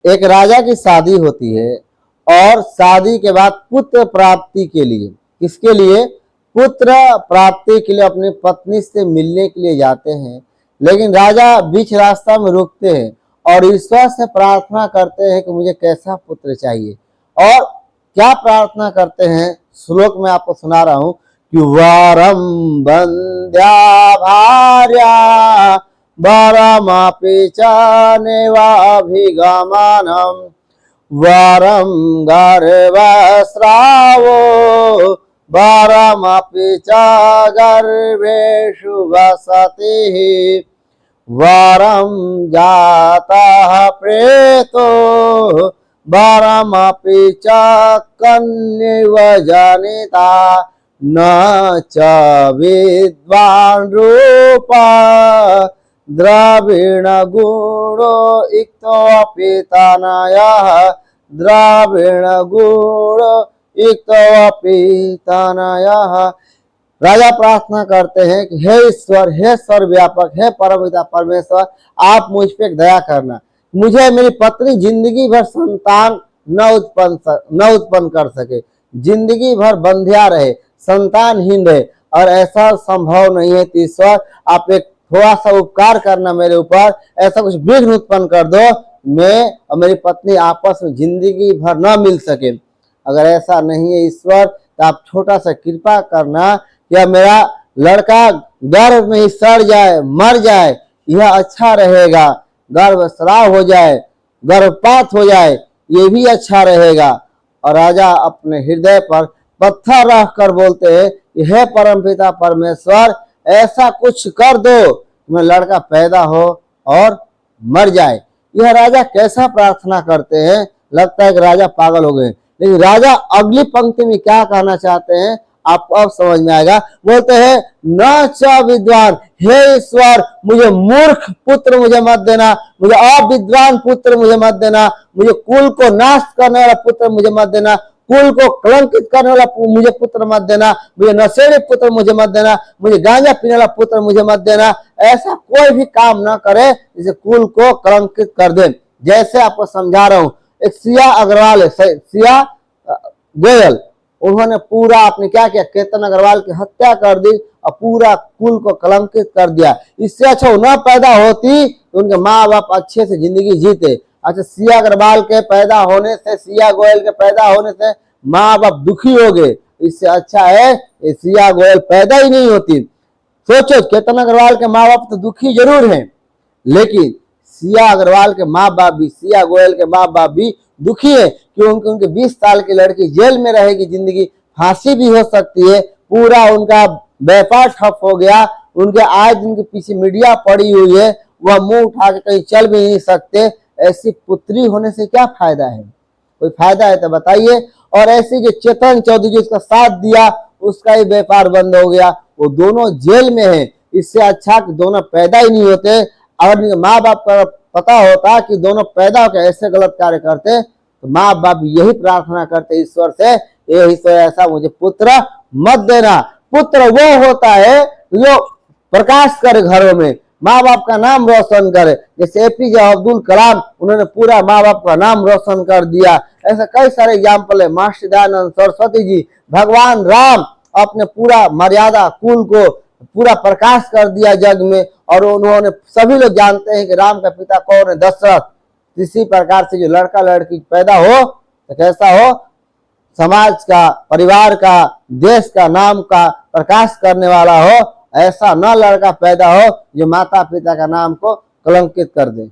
एक राजा की शादी होती है और शादी के बाद पुत्र प्राप्ति के लिए, किसके लिए? पुत्र प्राप्ति के लिए अपनी पत्नी से मिलने के लिए जाते हैं। लेकिन राजा बीच रास्ता में रुकते हैं और ईश्वर से प्रार्थना करते हैं कि मुझे कैसा पुत्र चाहिए। और क्या प्रार्थना करते हैं? श्लोक में आपको सुना रहा हूं कि वरम बंध्या भार्या वरमपि च नैवाभिगमनम् वरम गर्भस्रावो वरमपि च गर्भेषु वसतिः वरम जातः प्रेतो वरमपि च कन्यैव जनिता न च विद्वान् रूपा द्रविण गुणो इक्तोऽपि तनयः द्रविण गुणो इक्तोऽपि तनयः। राजा प्रार्थना करते हैं कि हे ईश्वर, हे सर्वव्यापक, हे परमपिता परमेश्वर, आप मुझ पे दया करना। मुझे मेरी पत्नी जिंदगी भर संतान न उत्पन्न कर सके, जिंदगी भर बंध्या रहे, संतानहीन रहे, और ऐसा संभव नहीं है। ईश्वर आप एक थोड़ा सा उपकार करना मेरे ऊपर, ऐसा कुछ विघ्न उत्पन्न कर दो, मैं और मेरी पत्नी आपस में जिंदगी भर न मिल सके। अगर ऐसा नहीं है ईश्वर, तो आप छोटा सा कृपा करना, या मेरा लड़का गर्भ में ही सड़ जाए, मर जाए, यह अच्छा रहेगा। गर्भस्राव हो जाए, गर्भपात हो जाए, ये भी अच्छा रहेगा। और राजा अपने हृदय पर पत्थर रख कर बोलते हैं, हे परमपिता परमेश्वर, ऐसा कुछ कर दो मैं लड़का पैदा हो और मर जाए। यह राजा कैसा प्रार्थना करते हैं, लगता है कि राजा पागल हो गए। लेकिन राजा अगली पंक्ति में क्या कहना चाहते हैं आपको अब समझ में आएगा। बोलते हैं न च विद्वान, हे ईश्वर मुझे मूर्ख पुत्र मुझे मत देना, मुझे अविद्वान पुत्र मुझे मत देना, मुझे कुल को नाश करने वाला पुत्र मुझे मत देना, कुल को कलंकित करने वाला मुझे पुत्र मत देना, मुझे नशेड़ी पुत्र मुझे मत देना, मुझे गांजा पीने वाला पुत्र मुझे मत देना। ऐसा कोई भी काम ना करे जिसे कुल को कलंकित कर दे। जैसे आपको समझा रहा हूं, एक सिया अग्रवाल है, सिया गोयल, उन्होंने पूरा आपने क्या किया, केतन अग्रवाल की हत्या कर दी और पूरा कुल को कलंकित कर दिया। इससे अच्छा न पैदा होती तो उनके माँ बाप अच्छे से जिंदगी जीते। अच्छा, सिया अग्रवाल के पैदा होने से, सिया गोयल के पैदा होने से माँ बाप दुखी हो गए। इससे अच्छा है ये सिया गोयल पैदा ही नहीं होती। सोचो, केतन अग्रवाल के माँ बाप तो दुखी जरूर हैं, लेकिन सिया अग्रवाल के माँ बाप भी, सिया गोयल के माँ बाप भी दुखी है, क्योंकि उनके 20 साल की लड़की जेल में रहेगी, जिंदगी फांसी भी हो सकती है, पूरा उनका व्यापार ठप हो गया, उनके आज उनके पीछे मीडिया पड़ी हुई है, वह मुंह उठा के कहीं चल भी नहीं सकते। ऐसी पुत्री होने से क्या फायदा है? कोई फायदा है तो बताइए। और ऐसे जो चेतन चौधरी जो उसका साथ दिया, उसका ही व्यापार बंद हो गया, वो दोनों जेल में है। इससे अच्छा कि दोनों पैदा ही नहीं होते। अगर माँ बाप का पता होता कि दोनों पैदा होकर ऐसे गलत कार्य करते, तो माँ बाप यही प्रार्थना करते ईश्वर से, ये ईश्वर ऐसा मुझे पुत्र मत देना। पुत्र वो होता है जो प्रकाश करे घरों में, माँ बाप का नाम रोशन करे। जैसे एपीजे अब्दुल कलाम, उन्होंने पूरा माँ बाप का नाम रोशन कर दिया। ऐसे कई सारे एग्जाम्पल है। मास्टर दयानंद सरस्वती जी, भगवान राम अपने पूरा मर्यादा कुल को पूरा प्रकाश कर दिया जग में, और उन्होंने, सभी लोग जानते हैं कि राम का पिता कौन है, दशरथ। इसी प्रकार से जो लड़का लड़की पैदा हो तो कैसा हो, समाज का, परिवार का, देश का नाम का प्रकाश करने वाला हो। ऐसा न लड़का पैदा हो जो माता पिता का नाम को कलंकित कर दे।